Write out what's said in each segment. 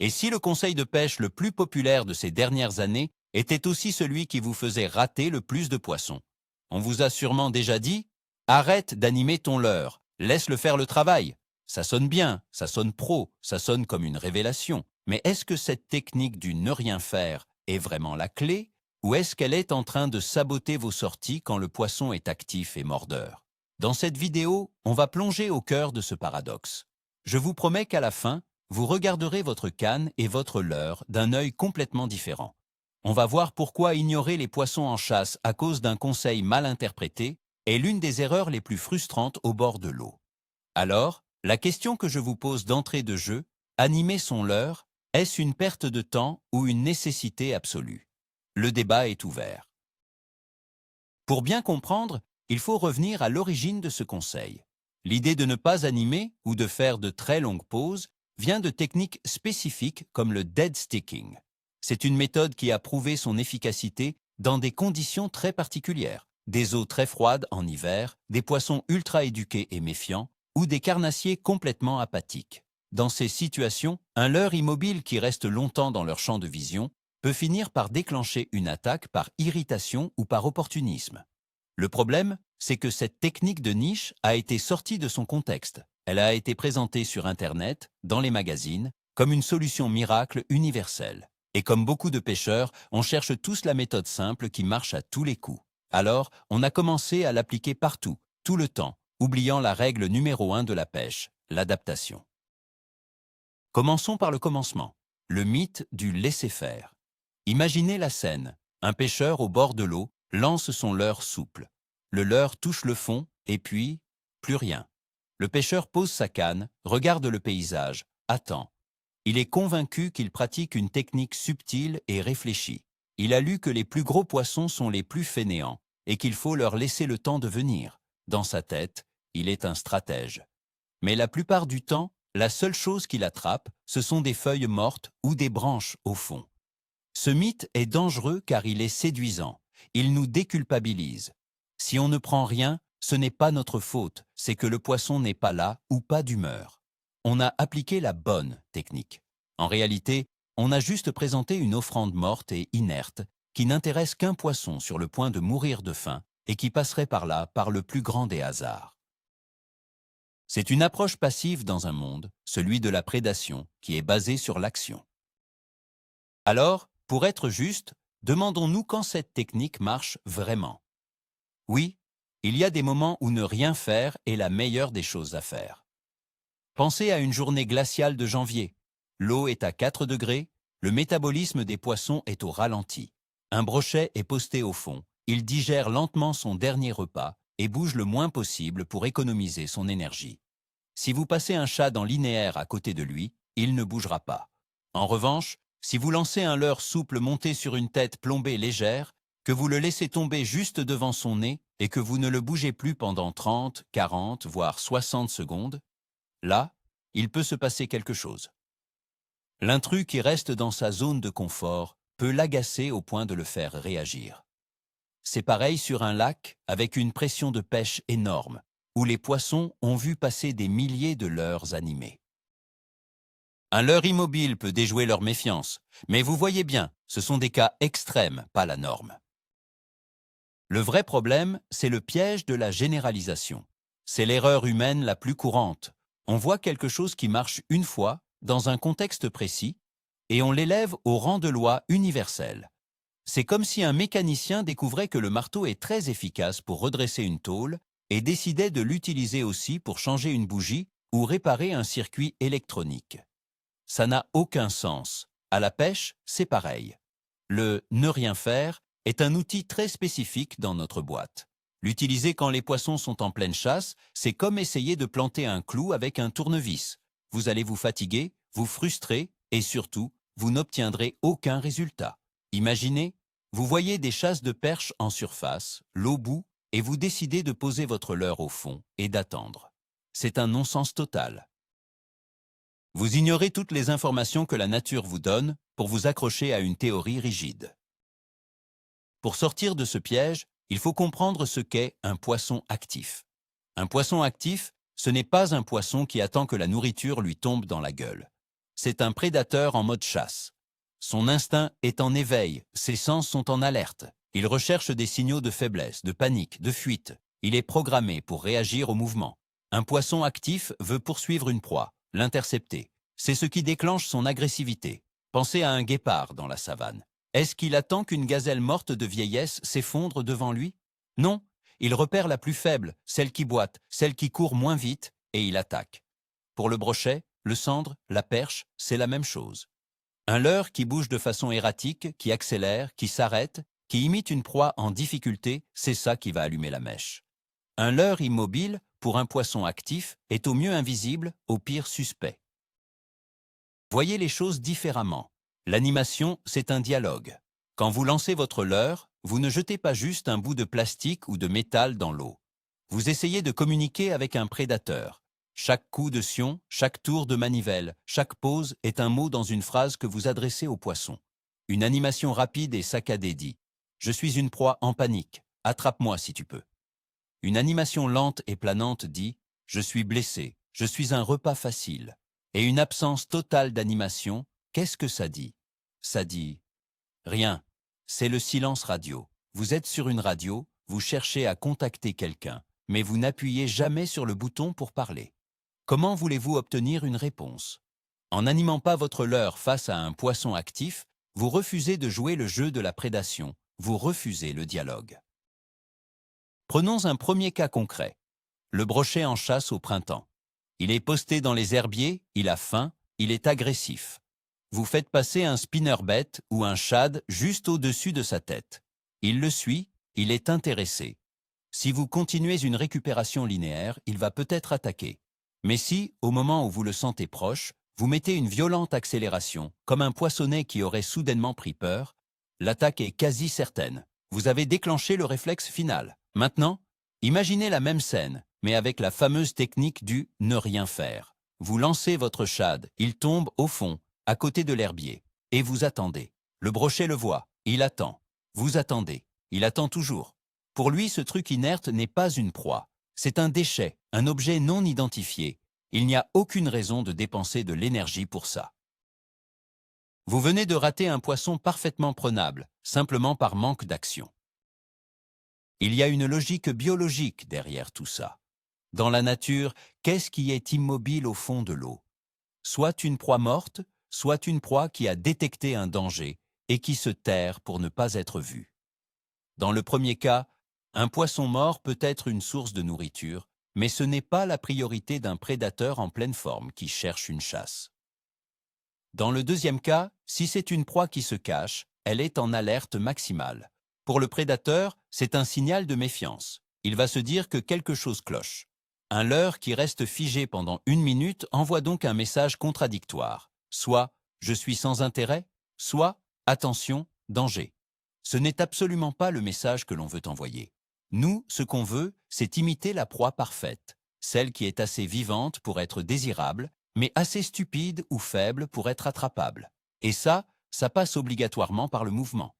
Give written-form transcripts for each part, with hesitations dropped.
Et si le conseil de pêche le plus populaire de ces dernières années était aussi celui qui vous faisait rater le plus de poissons? On vous a sûrement déjà dit « Arrête d'animer ton leurre, laisse-le faire le travail ». Ça sonne bien, ça sonne pro, ça sonne comme une révélation. Mais est-ce que cette technique du ne rien faire est vraiment la clé? Ou est-ce qu'elle est en train de saboter vos sorties quand le poisson est actif et mordeur? Dans cette vidéo, on va plonger au cœur de ce paradoxe. Je vous promets qu'à la fin, vous regarderez votre canne et votre leurre d'un œil complètement différent. On va voir pourquoi ignorer les poissons en chasse à cause d'un conseil mal interprété est l'une des erreurs les plus frustrantes au bord de l'eau. Alors, la question que je vous pose d'entrée de jeu, animer son leurre, est-ce une perte de temps ou une nécessité absolue? Le débat est ouvert. Pour bien comprendre, il faut revenir à l'origine de ce conseil. L'idée de ne pas animer ou de faire de très longues pauses vient de techniques spécifiques comme le dead sticking. C'est une méthode qui a prouvé son efficacité dans des conditions très particulières, des eaux très froides en hiver, des poissons ultra éduqués et méfiants, ou des carnassiers complètement apathiques. Dans ces situations, un leurre immobile qui reste longtemps dans leur champ de vision peut finir par déclencher une attaque par irritation ou par opportunisme. Le problème, c'est que cette technique de niche a été sortie de son contexte. Elle a été présentée sur Internet, dans les magazines, comme une solution miracle universelle. Et comme beaucoup de pêcheurs, on cherche tous la méthode simple qui marche à tous les coups. Alors, on a commencé à l'appliquer partout, tout le temps, oubliant la règle numéro 1 de la pêche, l'adaptation. Commençons par le commencement, le mythe du laisser-faire. Imaginez la scène. Un pêcheur au bord de l'eau lance son leurre souple. Le leurre touche le fond et puis, plus rien. Le pêcheur pose sa canne, regarde le paysage, attend. Il est convaincu qu'il pratique une technique subtile et réfléchie. Il a lu que les plus gros poissons sont les plus fainéants et qu'il faut leur laisser le temps de venir. Dans sa tête, il est un stratège. Mais la plupart du temps, la seule chose qu'il attrape, ce sont des feuilles mortes ou des branches au fond. Ce mythe est dangereux car il est séduisant. Il nous déculpabilise. Si on ne prend rien, ce n'est pas notre faute, c'est que le poisson n'est pas là ou pas d'humeur. On a appliqué la bonne technique. En réalité, on a juste présenté une offrande morte et inerte qui n'intéresse qu'un poisson sur le point de mourir de faim et qui passerait par là par le plus grand des hasards. C'est une approche passive dans un monde, celui de la prédation, qui est basé sur l'action. Alors, pour être juste, demandons-nous quand cette technique marche vraiment. Oui, il y a des moments où ne rien faire est la meilleure des choses à faire. Pensez à une journée glaciale de janvier. L'eau est à 4 degrés, le métabolisme des poissons est au ralenti. Un brochet est posté au fond, il digère lentement son dernier repas et bouge le moins possible pour économiser son énergie. Si vous passez un chat dans linéaire à côté de lui, il ne bougera pas. En revanche, si vous lancez un leurre souple monté sur une tête plombée légère, que vous le laissez tomber juste devant son nez et que vous ne le bougez plus pendant 30, 40, voire 60 secondes, là, il peut se passer quelque chose. L'intrus qui reste dans sa zone de confort peut l'agacer au point de le faire réagir. C'est pareil sur un lac avec une pression de pêche énorme, où les poissons ont vu passer des milliers de leurres animés. Un leurre immobile peut déjouer leur méfiance, mais vous voyez bien, ce sont des cas extrêmes, pas la norme. Le vrai problème, c'est le piège de la généralisation. C'est l'erreur humaine la plus courante. On voit quelque chose qui marche une fois, dans un contexte précis, et on l'élève au rang de loi universelle. C'est comme si un mécanicien découvrait que le marteau est très efficace pour redresser une tôle et décidait de l'utiliser aussi pour changer une bougie ou réparer un circuit électronique. Ça n'a aucun sens. À la pêche, c'est pareil. Le « ne rien faire » est un outil très spécifique dans notre boîte. L'utiliser quand les poissons sont en pleine chasse, c'est comme essayer de planter un clou avec un tournevis. Vous allez vous fatiguer, vous frustrer et surtout, vous n'obtiendrez aucun résultat. Imaginez, vous voyez des chasses de perches en surface, l'eau bout, et vous décidez de poser votre leurre au fond et d'attendre. C'est un non-sens total. Vous ignorez toutes les informations que la nature vous donne pour vous accrocher à une théorie rigide. Pour sortir de ce piège, il faut comprendre ce qu'est un poisson actif. Un poisson actif, ce n'est pas un poisson qui attend que la nourriture lui tombe dans la gueule. c'est un prédateur en mode chasse. Son instinct est en éveil, ses sens sont en alerte. Il recherche des signaux de faiblesse, de panique, de fuite. Il est programmé pour réagir au mouvement. Un poisson actif veut poursuivre une proie, l'intercepter. C'est ce qui déclenche son agressivité. Pensez à un guépard dans la savane. Est-ce qu'il attend qu'une gazelle morte de vieillesse s'effondre devant lui? Non, il repère la plus faible, celle qui boite, celle qui court moins vite, et il attaque. Pour le brochet, le sandre, la perche, c'est la même chose. Un leurre qui bouge de façon erratique, qui accélère, qui s'arrête, qui imite une proie en difficulté, c'est ça qui va allumer la mèche. Un leurre immobile, pour un poisson actif, est au mieux invisible, au pire suspect. Voyez les choses différemment. L'animation, c'est un dialogue. Quand vous lancez votre leurre, vous ne jetez pas juste un bout de plastique ou de métal dans l'eau. Vous essayez de communiquer avec un prédateur. Chaque coup de sion, chaque tour de manivelle, chaque pause est un mot dans une phrase que vous adressez au poisson. Une animation rapide et saccadée dit « Je suis une proie en panique, attrape-moi si tu peux ». Une animation lente et planante dit « Je suis blessé, je suis un repas facile ». Et une absence totale d'animation, qu'est-ce que ça dit? Ça dit « Rien, c'est le silence radio. Vous êtes sur une radio, vous cherchez à contacter quelqu'un, mais vous n'appuyez jamais sur le bouton pour parler. Comment voulez-vous obtenir une réponse? En n'animant pas votre leurre face à un poisson actif, vous refusez de jouer le jeu de la prédation, vous refusez le dialogue. Prenons un premier cas concret. Le brochet en chasse au printemps. Il est posté dans les herbiers, il a faim, il est agressif. Vous faites passer un spinnerbait ou un shad juste au-dessus de sa tête. Il le suit, il est intéressé. Si vous continuez une récupération linéaire, il va peut-être attaquer. Mais si, au moment où vous le sentez proche, vous mettez une violente accélération, comme un poissonnet qui aurait soudainement pris peur, l'attaque est quasi certaine. Vous avez déclenché le réflexe final. Maintenant, imaginez la même scène, mais avec la fameuse technique du « ne rien faire ». Vous lancez votre shad, il tombe au fond, à côté de l'herbier, et vous attendez. Le brochet le voit, il attend. Vous attendez, il attend toujours. Pour lui, ce truc inerte n'est pas une proie. C'est un déchet, un objet non identifié. Il n'y a aucune raison de dépenser de l'énergie pour ça. Vous venez de rater un poisson parfaitement prenable, simplement par manque d'action. Il y a une logique biologique derrière tout ça. Dans la nature, qu'est-ce qui est immobile au fond de l'eau? Soit une proie morte, soit une proie qui a détecté un danger et qui se terre pour ne pas être vue. Dans le premier cas, un poisson mort peut être une source de nourriture, mais ce n'est pas la priorité d'un prédateur en pleine forme qui cherche une chasse. Dans le deuxième cas, si c'est une proie qui se cache, elle est en alerte maximale. Pour le prédateur, c'est un signal de méfiance. Il va se dire que quelque chose cloche. Un leurre qui reste figé pendant 1 minute envoie donc un message contradictoire. Soit « je suis sans intérêt », soit « attention, danger ». Ce n'est absolument pas le message que l'on veut envoyer. Nous, ce qu'on veut, c'est imiter la proie parfaite, celle qui est assez vivante pour être désirable, mais assez stupide ou faible pour être attrapable. Et ça passe obligatoirement par le mouvement.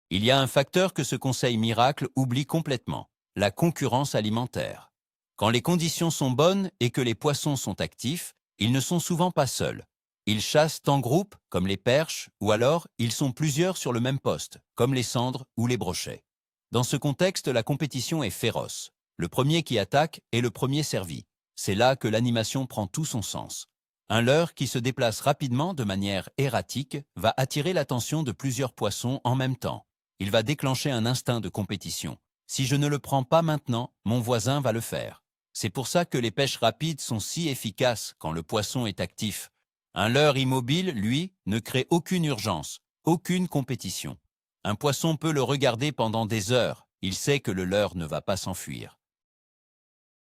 Il y a un facteur que ce conseil miracle oublie complètement, la concurrence alimentaire. Quand les conditions sont bonnes et que les poissons sont actifs, ils ne sont souvent pas seuls. Ils chassent en groupe, comme les perches, ou alors ils sont plusieurs sur le même poste, comme les sandres ou les brochets. Dans ce contexte, la compétition est féroce. Le premier qui attaque est le premier servi. C'est là que l'animation prend tout son sens. Un leurre qui se déplace rapidement de manière erratique va attirer l'attention de plusieurs poissons en même temps. Il va déclencher un instinct de compétition. Si je ne le prends pas maintenant, mon voisin va le faire. C'est pour ça que les pêches rapides sont si efficaces quand le poisson est actif. Un leurre immobile, lui, ne crée aucune urgence, aucune compétition. Un poisson peut le regarder pendant des heures, il sait que le leurre ne va pas s'enfuir.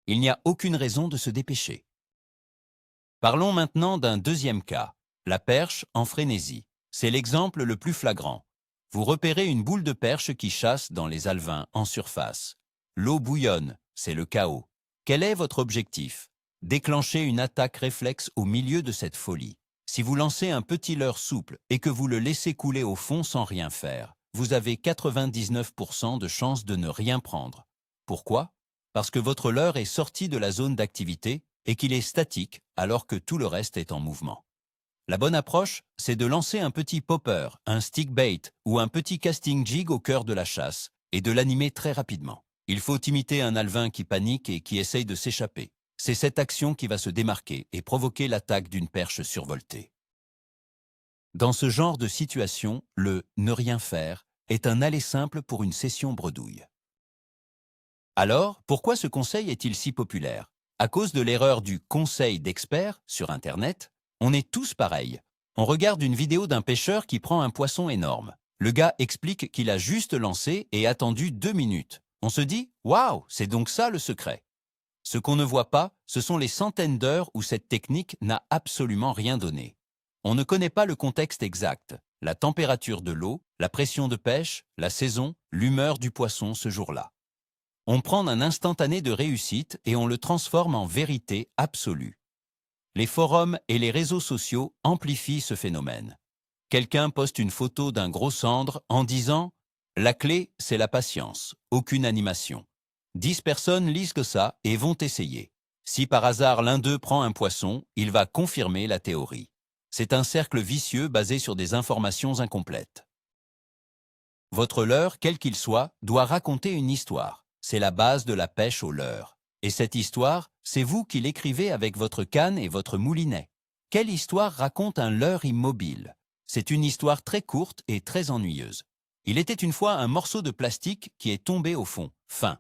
Il n'y a aucune raison de se dépêcher. Parlons maintenant d'un deuxième cas, la perche en frénésie. C'est l'exemple le plus flagrant. Vous repérez une boule de perche qui chasse dans les alevins en surface. L'eau bouillonne, c'est le chaos. Quel est votre objectif? Déclencher une attaque réflexe au milieu de cette folie. Si vous lancez un petit leurre souple et que vous le laissez couler au fond sans rien faire, vous avez 99% de chances de ne rien prendre. Pourquoi? Parce que votre leurre est sorti de la zone d'activité et qu'il est statique alors que tout le reste est en mouvement. La bonne approche, c'est de lancer un petit popper, un stick bait ou un petit casting jig au cœur de la chasse et de l'animer très rapidement. Il faut imiter un alevin qui panique et qui essaye de s'échapper. C'est cette action qui va se démarquer et provoquer l'attaque d'une perche survoltée. Dans ce genre de situation, le « ne rien faire » est un aller simple pour une session bredouille. Alors, pourquoi ce conseil est-il si populaire? À cause de l'erreur du conseil d'expert sur Internet, on est tous pareils. On regarde une vidéo d'un pêcheur qui prend un poisson énorme. Le gars explique qu'il a juste lancé et attendu 2 minutes. On se dit « Waouh, c'est donc ça le secret !» Ce qu'on ne voit pas, ce sont les centaines d'heures où cette technique n'a absolument rien donné. On ne connaît pas le contexte exact, la température de l'eau, la pression de pêche, la saison, l'humeur du poisson ce jour-là. On prend un instantané de réussite et on le transforme en vérité absolue. Les forums et les réseaux sociaux amplifient ce phénomène. Quelqu'un poste une photo d'un gros cendre en disant « La clé, c'est la patience, aucune animation ». 10 personnes lisent que ça et vont essayer. Si par hasard l'un d'eux prend un poisson, il va confirmer la théorie. C'est un cercle vicieux basé sur des informations incomplètes. Votre leurre, quel qu'il soit, doit raconter une histoire. C'est la base de la pêche au leurre. Et cette histoire, c'est vous qui l'écrivez avec votre canne et votre moulinet. Quelle histoire raconte un leurre immobile? C'est une histoire très courte et très ennuyeuse. Il était une fois un morceau de plastique qui est tombé au fond. Fin.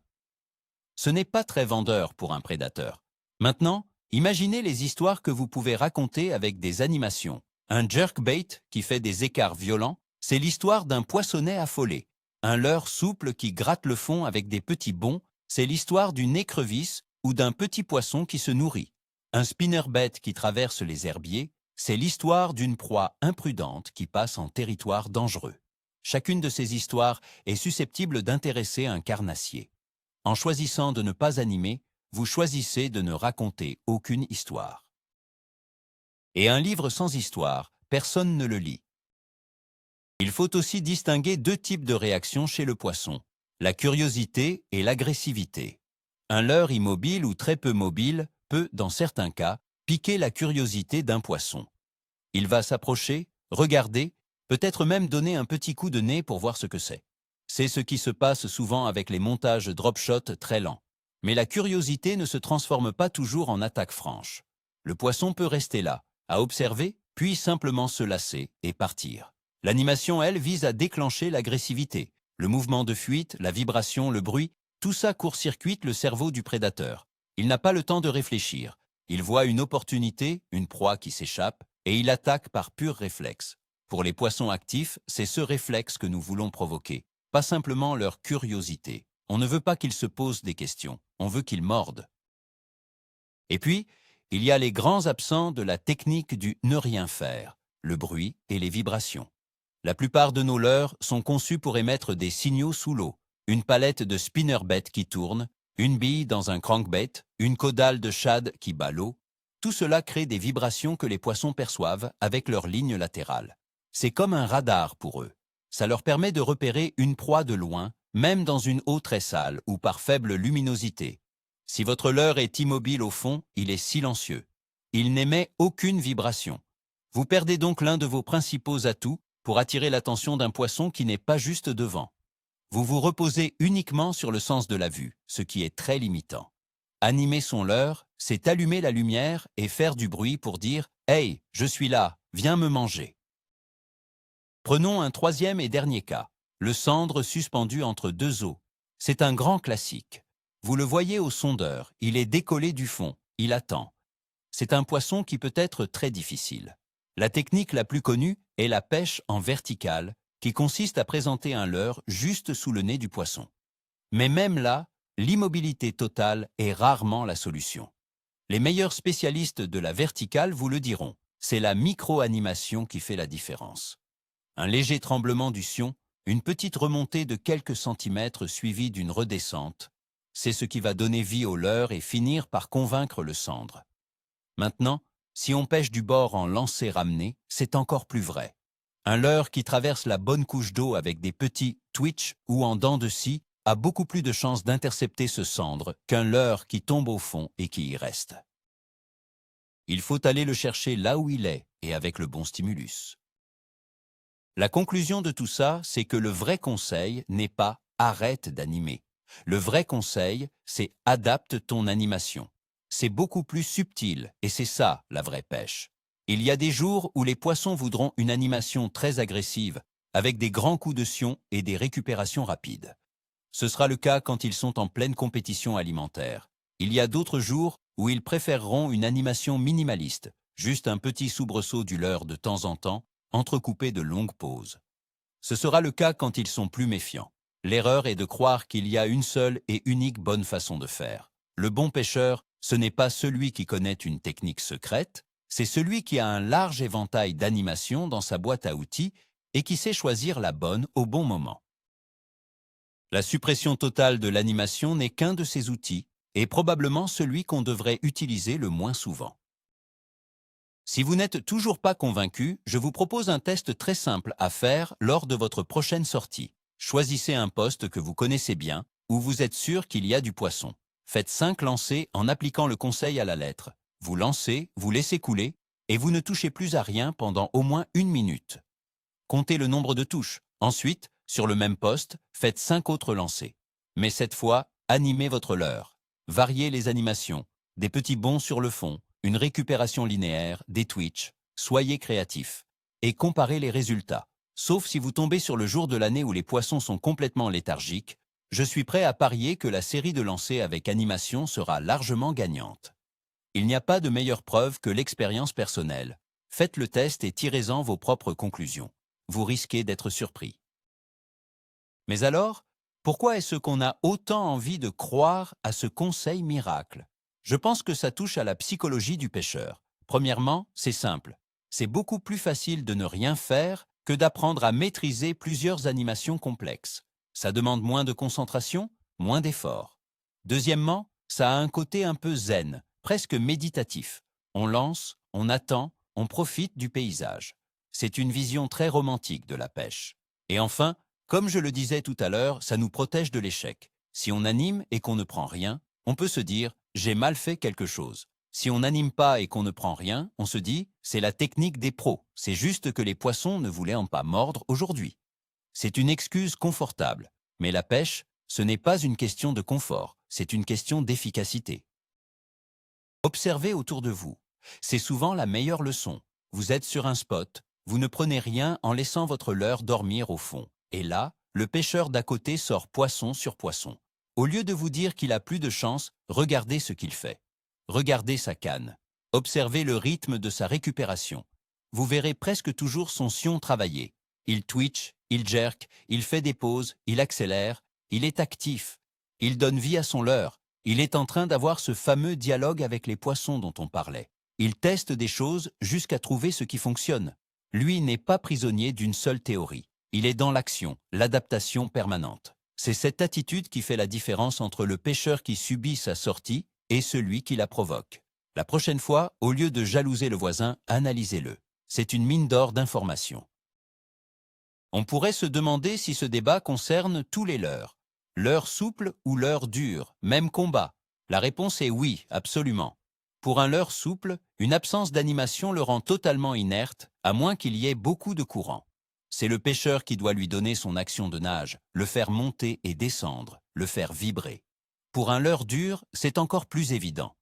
Ce n'est pas très vendeur pour un prédateur. Maintenant, imaginez les histoires que vous pouvez raconter avec des animations. Un jerkbait qui fait des écarts violents, c'est l'histoire d'un poissonnet affolé. Un leurre souple qui gratte le fond avec des petits bonds, c'est l'histoire d'une écrevisse ou d'un petit poisson qui se nourrit. Un spinnerbait qui traverse les herbiers, c'est l'histoire d'une proie imprudente qui passe en territoire dangereux. Chacune de ces histoires est susceptible d'intéresser un carnassier. En choisissant de ne pas animer, vous choisissez de ne raconter aucune histoire. Et un livre sans histoire, personne ne le lit. Il faut aussi distinguer 2 types de réactions chez le poisson, la curiosité et l'agressivité. Un leurre immobile ou très peu mobile peut, dans certains cas, piquer la curiosité d'un poisson. Il va s'approcher, regarder, peut-être même donner un petit coup de nez pour voir ce que c'est. C'est ce qui se passe souvent avec les montages drop-shot très lents. Mais la curiosité ne se transforme pas toujours en attaque franche. Le poisson peut rester là, à observer, puis simplement se lasser et partir. L'animation, elle, vise à déclencher l'agressivité. Le mouvement de fuite, la vibration, le bruit, tout ça court-circuite le cerveau du prédateur. Il n'a pas le temps de réfléchir. Il voit une opportunité, une proie qui s'échappe, et il attaque par pur réflexe. Pour les poissons actifs, c'est ce réflexe que nous voulons provoquer, pas simplement leur curiosité. On ne veut pas qu'ils se posent des questions, on veut qu'ils mordent. Et puis, il y a les grands absents de la technique du ne rien faire, le bruit et les vibrations. La plupart de nos leurres sont conçus pour émettre des signaux sous l'eau, une palette de spinnerbait qui tourne, une bille dans un crankbait, une caudale de shad qui bat l'eau. Tout cela crée des vibrations que les poissons perçoivent avec leurs lignes latérales. C'est comme un radar pour eux. Ça leur permet de repérer une proie de loin, même dans une eau très sale ou par faible luminosité. Si votre leurre est immobile au fond, il est silencieux. Il n'émet aucune vibration. Vous perdez donc l'un de vos principaux atouts pour attirer l'attention d'un poisson qui n'est pas juste devant. Vous vous reposez uniquement sur le sens de la vue, ce qui est très limitant. Animer son leurre, c'est allumer la lumière et faire du bruit pour dire « Hey, je suis là, viens me manger ». Prenons un troisième et dernier cas, le sandre suspendu entre 2 eaux. C'est un grand classique. Vous le voyez au sondeur, il est décollé du fond, il attend. C'est un poisson qui peut être très difficile. La technique la plus connue est la pêche en verticale, qui consiste à présenter un leurre juste sous le nez du poisson. Mais même là, l'immobilité totale est rarement la solution. Les meilleurs spécialistes de la verticale vous le diront, c'est la micro-animation qui fait la différence. Un léger tremblement du sion, une petite remontée de quelques centimètres suivie d'une redescente, c'est ce qui va donner vie au leurre et finir par convaincre le sandre. Maintenant, si on pêche du bord en lancer-ramener, c'est encore plus vrai. Un leurre qui traverse la bonne couche d'eau avec des petits twitch ou en dents de scie a beaucoup plus de chances d'intercepter ce sandre qu'un leurre qui tombe au fond et qui y reste. Il faut aller le chercher là où il est et avec le bon stimulus. La conclusion de tout ça, c'est que le vrai conseil n'est pas « arrête d'animer ». Le vrai conseil, c'est « adapte ton animation ». C'est beaucoup plus subtil et c'est ça la vraie pêche. Il y a des jours où les poissons voudront une animation très agressive, avec des grands coups de sion et des récupérations rapides. Ce sera le cas quand ils sont en pleine compétition alimentaire. Il y a d'autres jours où ils préféreront une animation minimaliste, juste un petit soubresaut du leurre de temps en temps, entrecoupé de longues pauses. Ce sera le cas quand ils sont plus méfiants. L'erreur est de croire qu'il y a une seule et unique bonne façon de faire. Le bon pêcheur, ce n'est pas celui qui connaît une technique secrète, c'est celui qui a un large éventail d'animations dans sa boîte à outils et qui sait choisir la bonne au bon moment. La suppression totale de l'animation n'est qu'un de ces outils et probablement celui qu'on devrait utiliser le moins souvent. Si vous n'êtes toujours pas convaincu, je vous propose un test très simple à faire lors de votre prochaine sortie. Choisissez un poste que vous connaissez bien, où vous êtes sûr qu'il y a du poisson. Faites 5 lancers en appliquant le conseil à la lettre. Vous lancez, vous laissez couler, et vous ne touchez plus à rien pendant au moins 1 minute. Comptez le nombre de touches. Ensuite, sur le même poste, faites 5 autres lancers. Mais cette fois, animez votre leurre. Variez les animations, des petits bonds sur le fond, une récupération linéaire, des twitches. Soyez créatif. Et comparez les résultats. Sauf si vous tombez sur le jour de l'année où les poissons sont complètement léthargiques, je suis prêt à parier que la série de lancers avec animation sera largement gagnante. Il n'y a pas de meilleure preuve que l'expérience personnelle. Faites le test et tirez-en vos propres conclusions. Vous risquez d'être surpris. Mais alors, pourquoi est-ce qu'on a autant envie de croire à ce conseil miracle? Je pense que ça touche à la psychologie du pêcheur. Premièrement, c'est simple. C'est beaucoup plus facile de ne rien faire que d'apprendre à maîtriser plusieurs animations complexes. Ça demande moins de concentration, moins d'efforts. Deuxièmement, ça a un côté un peu zen, presque méditatif. On lance, on attend, on profite du paysage. C'est une vision très romantique de la pêche. Et enfin, comme je le disais tout à l'heure, ça nous protège de l'échec. Si on anime et qu'on ne prend rien, on peut se dire « j'ai mal fait quelque chose ». Si on n'anime pas et qu'on ne prend rien, on se dit « c'est la technique des pros, c'est juste que les poissons ne voulaient en pas mordre aujourd'hui ». C'est une excuse confortable, mais la pêche, ce n'est pas une question de confort, c'est une question d'efficacité. Observez autour de vous. C'est souvent la meilleure leçon. Vous êtes sur un spot, vous ne prenez rien en laissant votre leurre dormir au fond. Et là, le pêcheur d'à côté sort poisson sur poisson. Au lieu de vous dire qu'il a plus de chance, regardez ce qu'il fait. Regardez sa canne. Observez le rythme de sa récupération. Vous verrez presque toujours son sion travailler. Il twitch, il jerk, il fait des pauses, il accélère, il est actif. Il donne vie à son leurre. Il est en train d'avoir ce fameux dialogue avec les poissons dont on parlait. Il teste des choses jusqu'à trouver ce qui fonctionne. Lui n'est pas prisonnier d'une seule théorie. Il est dans l'action, l'adaptation permanente. C'est cette attitude qui fait la différence entre le pêcheur qui subit sa sortie et celui qui la provoque. La prochaine fois, au lieu de jalouser le voisin, analysez-le. C'est une mine d'or d'informations. On pourrait se demander si ce débat concerne tous les leurres. Leurre souple ou leurre dure, même combat? La réponse est oui, absolument. Pour un leurre souple, une absence d'animation le rend totalement inerte, à moins qu'il y ait beaucoup de courant. C'est le pêcheur qui doit lui donner son action de nage, le faire monter et descendre, le faire vibrer. Pour un leurre dur, c'est encore plus évident.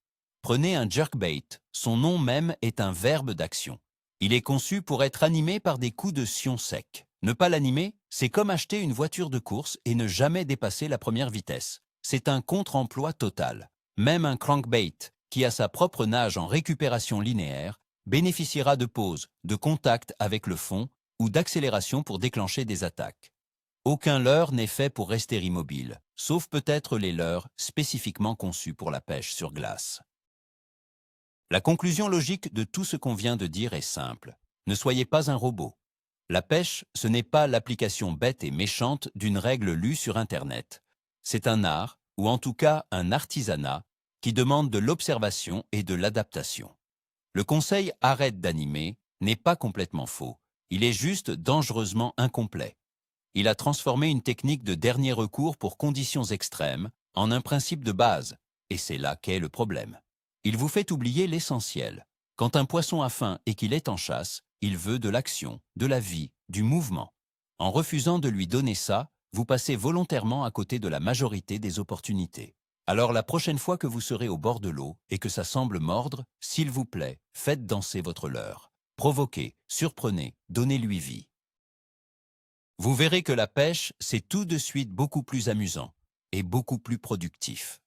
Prenez un jerkbait, son nom même est un verbe d'action. Il est conçu pour être animé par des coups de sion secs. Ne pas l'animer, c'est comme acheter une voiture de course et ne jamais dépasser la première vitesse. C'est un contre-emploi total. Même un crankbait, qui a sa propre nage en récupération linéaire, bénéficiera de pauses, de contact avec le fond ou d'accélération pour déclencher des attaques. Aucun leurre n'est fait pour rester immobile, sauf peut-être les leurres spécifiquement conçus pour la pêche sur glace. La conclusion logique de tout ce qu'on vient de dire est simple. Ne soyez pas un robot. La pêche, ce n'est pas l'application bête et méchante d'une règle lue sur Internet. C'est un art, ou en tout cas un artisanat, qui demande de l'observation et de l'adaptation. Le conseil « arrête d'animer » n'est pas complètement faux. Il est juste dangereusement incomplet. Il a transformé une technique de dernier recours pour conditions extrêmes en un principe de base, et c'est là qu'est le problème. Il vous fait oublier l'essentiel. Quand un poisson a faim et qu'il est en chasse, il veut de l'action, de la vie, du mouvement. En refusant de lui donner ça, vous passez volontairement à côté de la majorité des opportunités. Alors la prochaine fois que vous serez au bord de l'eau et que ça semble mordre, s'il vous plaît, faites danser votre leurre. Provoquez, surprenez, donnez-lui vie. Vous verrez que la pêche, c'est tout de suite beaucoup plus amusant et beaucoup plus productif.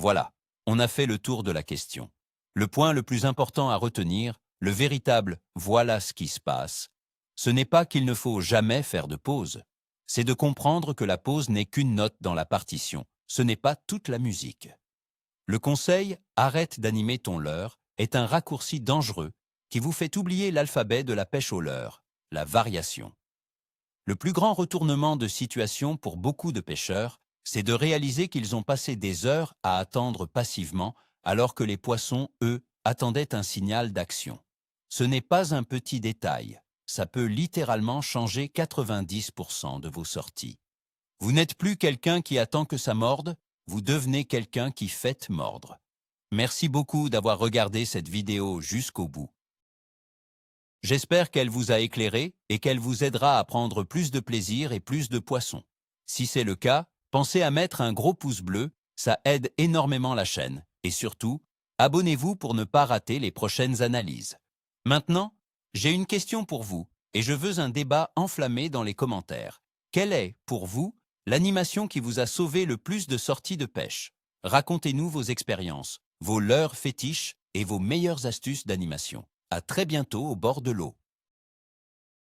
Voilà, on a fait le tour de la question. Le point le plus important à retenir, le véritable « voilà ce qui se passe », ce n'est pas qu'il ne faut jamais faire de pause. C'est de comprendre que la pause n'est qu'une note dans la partition, ce n'est pas toute la musique. Le conseil « arrête d'animer ton leurre » est un raccourci dangereux qui vous fait oublier l'alphabet de la pêche au leurre, la variation. Le plus grand retournement de situation pour beaucoup de pêcheurs, c'est de réaliser qu'ils ont passé des heures à attendre passivement alors que les poissons, eux, attendaient un signal d'action. Ce n'est pas un petit détail, ça peut littéralement changer 90% de vos sorties. Vous n'êtes plus quelqu'un qui attend que ça morde, vous devenez quelqu'un qui fait mordre. Merci beaucoup d'avoir regardé cette vidéo jusqu'au bout. J'espère qu'elle vous a éclairé et qu'elle vous aidera à prendre plus de plaisir et plus de poissons. Si c'est le cas, pensez à mettre un gros pouce bleu, ça aide énormément la chaîne. Et surtout, abonnez-vous pour ne pas rater les prochaines analyses. Maintenant, j'ai une question pour vous et je veux un débat enflammé dans les commentaires. Quelle est, pour vous, l'animation qui vous a sauvé le plus de sorties de pêche? Racontez-nous vos expériences, vos leurres fétiches et vos meilleures astuces d'animation. À très bientôt au bord de l'eau.